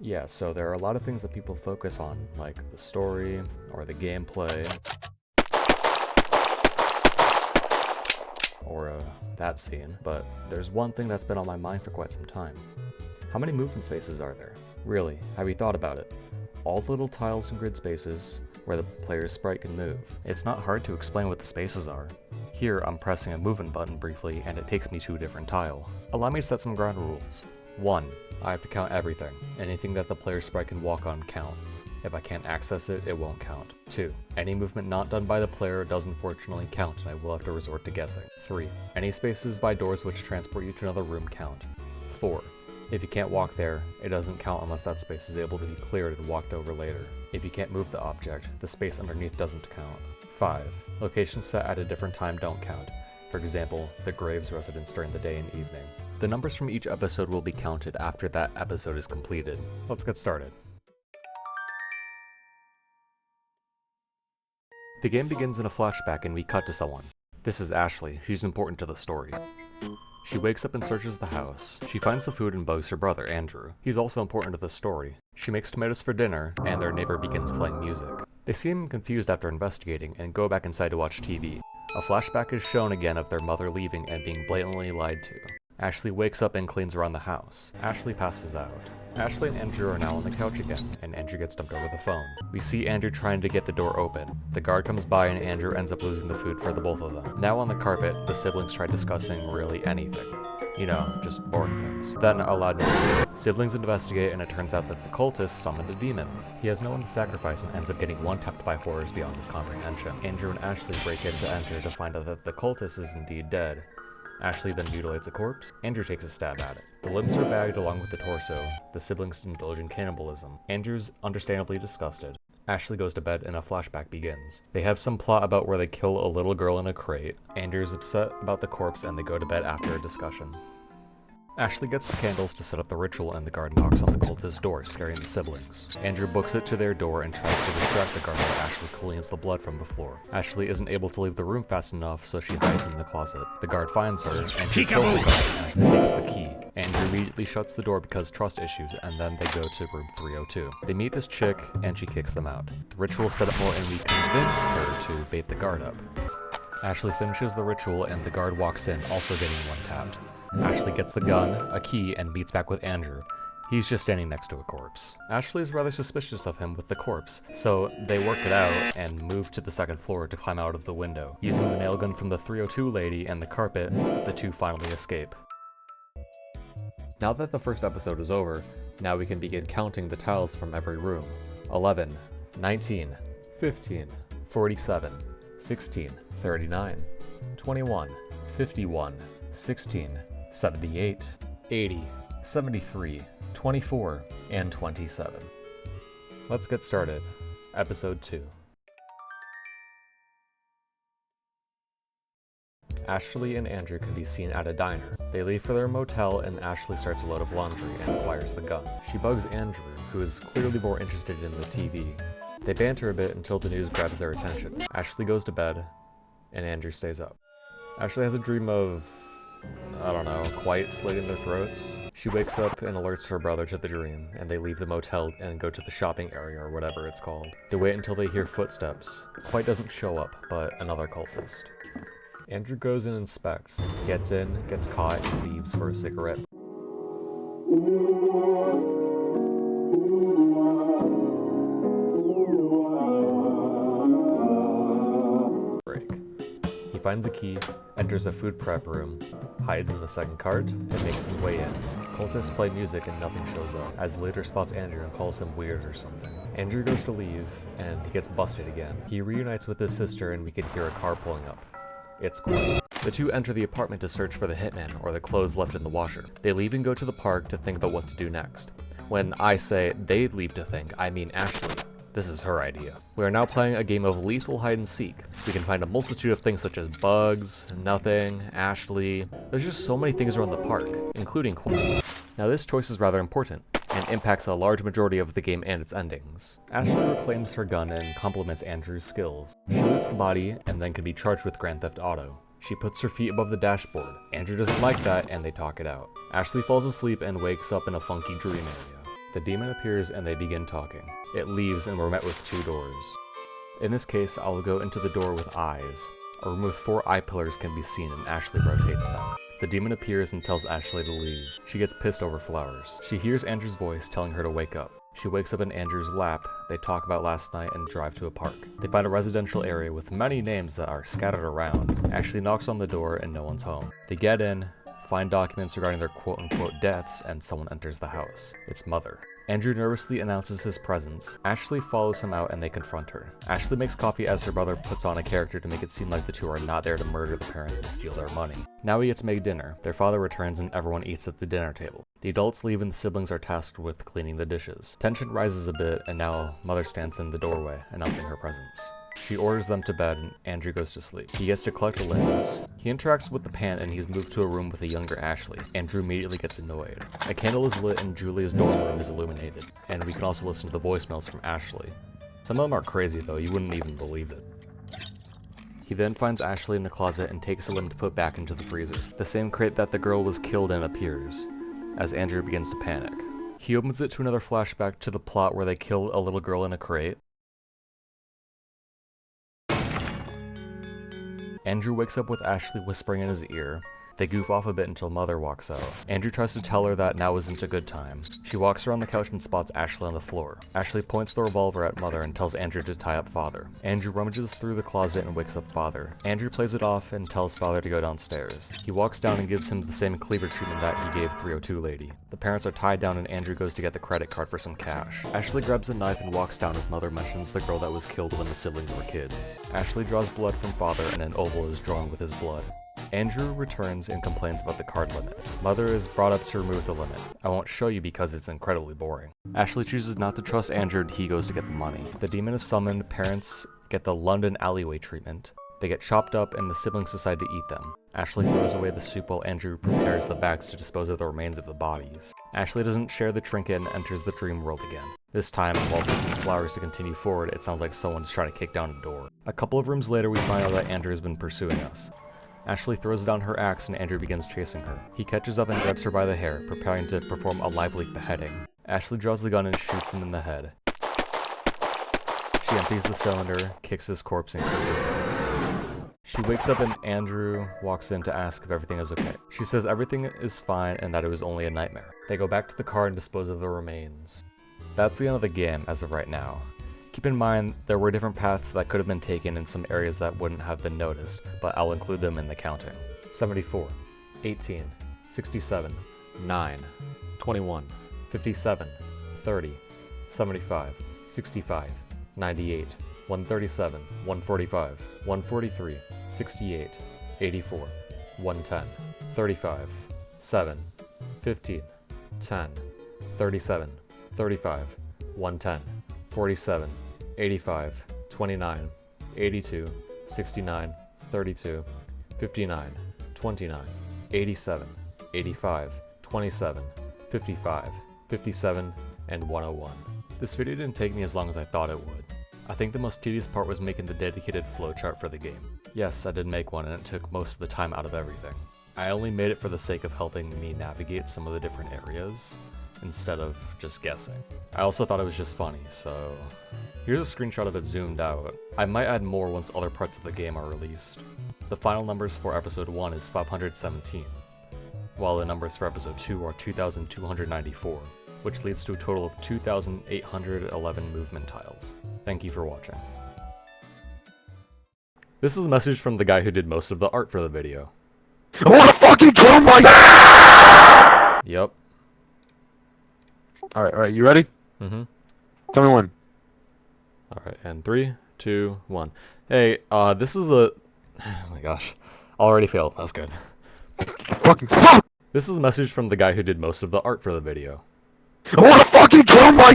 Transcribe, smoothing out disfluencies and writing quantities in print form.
Yeah, so there are a lot of things that people focus on, like the story, or the gameplay, or that scene, but there's one thing that's been on my mind for quite some time. How many movement spaces are there? Really, have you thought about it? All the little tiles and grid spaces where the player's sprite can move. It's not hard to explain what the spaces are. Here, I'm pressing a movement button briefly, and it takes me to a different tile. Allow me to set some ground rules. 1. I have to count everything. Anything that the player's sprite can walk on counts. If I can't access it, it won't count. 2. Any movement not done by the player does unfortunately count, and I will have to resort to guessing. 3. Any spaces by doors which transport you to another room count. 4. If you can't walk there, it doesn't count unless that space is able to be cleared and walked over later. If you can't move the object, the space underneath doesn't count. 5. Locations set at a different time don't count. For example, the Graves residence during the day and evening. The numbers from each episode will be counted after that episode is completed. Let's get started. The game begins in a flashback and we cut to someone. This is Ashley. She's important to the story. She wakes up and searches the house. She finds the food and bugs her brother, Andrew. He's also important to the story. She makes tomatoes for dinner, and their neighbor begins playing music. They seem confused after investigating, and go back inside to watch TV. A flashback is shown again of their mother leaving and being blatantly lied to. Ashley wakes up and cleans around the house. Ashley passes out. Ashley and Andrew are now on the couch again, and Andrew gets dumped over the phone. We see Andrew trying to get the door open. The guard comes by and Andrew ends up losing the food for the both of them. Now on the carpet, the siblings try discussing really anything. You know, just boring things. Then a loud noise. Siblings investigate and it turns out that the cultist summoned a demon. He has no one to sacrifice and ends up getting one-tapped by horrors beyond his comprehension. Andrew and Ashley break in to enter to find out that the cultist is indeed dead. Ashley then mutilates a corpse. Andrew takes a stab at it. The limbs are bagged along with the torso. The siblings indulge in cannibalism. Andrew's understandably disgusted. Ashley goes to bed and a flashback begins. They have some plot about where they kill a little girl in a crate. Andrew's upset about the corpse and they go to bed after a discussion. Ashley gets candles to set up the ritual and the guard knocks on the cultist's door, scaring the siblings. Andrew books it to their door and tries to distract the guard while Ashley cleans the blood from the floor. Ashley isn't able to leave the room fast enough, so she hides in the closet. The guard finds her, and she kills the guard, and Ashley takes the key. Andrew immediately shuts the door because trust issues, and then they go to room 302. They meet this chick, and she kicks them out. The ritual set up more, and we convince her to bait the guard up. Ashley finishes the ritual, and the guard walks in, also getting one-tapped. Ashley gets the gun, a key, and meets back with Andrew. He's just standing next to a corpse. Ashley is rather suspicious of him with the corpse, so they work it out and move to the second floor to climb out of the window. Using the nail gun from the 302 lady and the carpet, the two finally escape. Now that the first episode is over, now we can begin counting the tiles from every room. 11, 19, 15, 47, 16, 39, 21, 51, 16, 78, 80, 73, 24, and 27. Let's get started. Episode 2. Ashley and Andrew can be seen at a diner. They leave for their motel and Ashley starts a load of laundry and acquires the gun. She bugs Andrew, who is clearly more interested in the TV. They banter a bit until the news grabs their attention. Ashley goes to bed, and Andrew stays up. Ashley has a dream of, I don't know, Quiet slitting their throats. She wakes up and alerts her brother to the dream, and they leave the motel and go to the shopping area or whatever it's called. They wait until they hear footsteps. Quiet doesn't show up, but another cultist. Andrew goes and inspects, gets in, gets caught, and leaves for a cigarette break. He finds a key, enters a food prep room, hides in the second cart, and makes his way in. Cultists play music and nothing shows up, as later spots Andrew and calls him weird or something. Andrew goes to leave, and he gets busted again. He reunites with his sister and we can hear a car pulling up. It's cool. The two enter the apartment to search for the hitman or the clothes left in the washer. They leave and go to the park to think about what to do next. When I say they leave to think, I mean Ashley. This is her idea. We are now playing a game of lethal hide and seek. We can find a multitude of things such as bugs, nothing, Ashley. There's just so many things around the park, including Cole. Now this choice is rather important, and impacts a large majority of the game and its endings. Ashley reclaims her gun and compliments Andrew's skills. She loots the body, and then can be charged with Grand Theft Auto. She puts her feet above the dashboard. Andrew doesn't like that, and they talk it out. Ashley falls asleep and wakes up in a funky dream area. The demon appears and they begin talking. It leaves and we're met with 2 doors. In this case, I'll go into the door with eyes. A room with 4 eye pillars can be seen and Ashley rotates them. The demon appears and tells Ashley to leave. She gets pissed over flowers. She hears Andrew's voice telling her to wake up. She wakes up in Andrew's lap, they talk about last night and drive to a park. They find a residential area with many names that are scattered around. Ashley knocks on the door and no one's home. They get in, find documents regarding their quote-unquote deaths, and someone enters the house. It's Mother. Andrew nervously announces his presence. Ashley follows him out and they confront her. Ashley makes coffee as her brother puts on a character to make it seem like the two are not there to murder the parents and steal their money. Now we get to make dinner. Their father returns and everyone eats at the dinner table. The adults leave and the siblings are tasked with cleaning the dishes. Tension rises a bit and now Mother stands in the doorway, announcing her presence. She orders them to bed and Andrew goes to sleep. He gets to collect limbs. He interacts with the pan and he's moved to a room with a younger Ashley. Andrew immediately gets annoyed. A candle is lit and Julia's dorm room is illuminated. And we can also listen to the voicemails from Ashley. Some of them are crazy though, you wouldn't even believe it. He then finds Ashley in the closet and takes a limb to put back into the freezer. The same crate that the girl was killed in appears, as Andrew begins to panic. He opens it to another flashback to the plot where they kill a little girl in a crate. Andrew wakes up with Ashley whispering in his ear. They goof off a bit until Mother walks out. Andrew tries to tell her that now isn't a good time. She walks around the couch and spots Ashley on the floor. Ashley points the revolver at Mother and tells Andrew to tie up Father. Andrew rummages through the closet and wakes up Father. Andrew plays it off and tells Father to go downstairs. He walks down and gives him the same cleaver treatment that he gave 302 Lady. The parents are tied down and Andrew goes to get the credit card for some cash. Ashley grabs a knife and walks down as Mother mentions the girl that was killed when the siblings were kids. Ashley draws blood from Father and an oval is drawn with his blood. Andrew returns and complains about the card limit. Mother is brought up to remove the limit. I won't show you because it's incredibly boring. Ashley chooses not to trust Andrew and he goes to get the money. The demon is summoned, parents get the London alleyway treatment. They get chopped up and the siblings decide to eat them. Ashley throws away the soup while Andrew prepares the bags to dispose of the remains of the bodies. Ashley doesn't share the trinket and enters the dream world again. This time, while picking flowers to continue forward, it sounds like someone's trying to kick down a door. A couple of rooms later, we find out that Andrew has been pursuing us. Ashley throws down her axe and Andrew begins chasing her. He catches up and grabs her by the hair, preparing to perform a lively beheading. Ashley draws the gun and shoots him in the head. She empties the cylinder, kicks his corpse, and curses him. She wakes up and Andrew walks in to ask if everything is okay. She says everything is fine and that it was only a nightmare. They go back to the car and dispose of the remains. That's the end of the game as of right now. Keep in mind, there were different paths that could have been taken in some areas that wouldn't have been noticed, but I'll include them in the counting. 74, 18, 67, 9, 21, 57, 30, 75, 65, 98, 137, 145, 143, 68, 84, 110, 35, 7, 15, 10, 37, 35, 110, 47, 85, 29, 82, 69, 32, 59, 29, 87, 85, 27, 55, 57, and 101. This video didn't take me as long as I thought it would. I think the most tedious part was making the dedicated flowchart for the game. Yes, I did make one and it took most of the time out of everything. I only made it for the sake of helping me navigate some of the different areas, instead of just guessing. I also thought it was just funny, so here's a screenshot of it zoomed out. I might add more once other parts of the game are released. The final numbers for episode 1 is 517, while the numbers for episode 2 are 2,294, which leads to a total of 2,811 movement tiles. Thank you for watching. This is a message from the guy who did most of the art for the video. I wanna fucking kill my. Yep. Alright, you ready? Mm-hmm. Tell me when. Alright, and 3, 2, 1. Hey, this is a... Oh my gosh. Already failed. That's good. Fucking fuck! This is a message from the guy who did most of the art for the video. I wanna fucking kill my.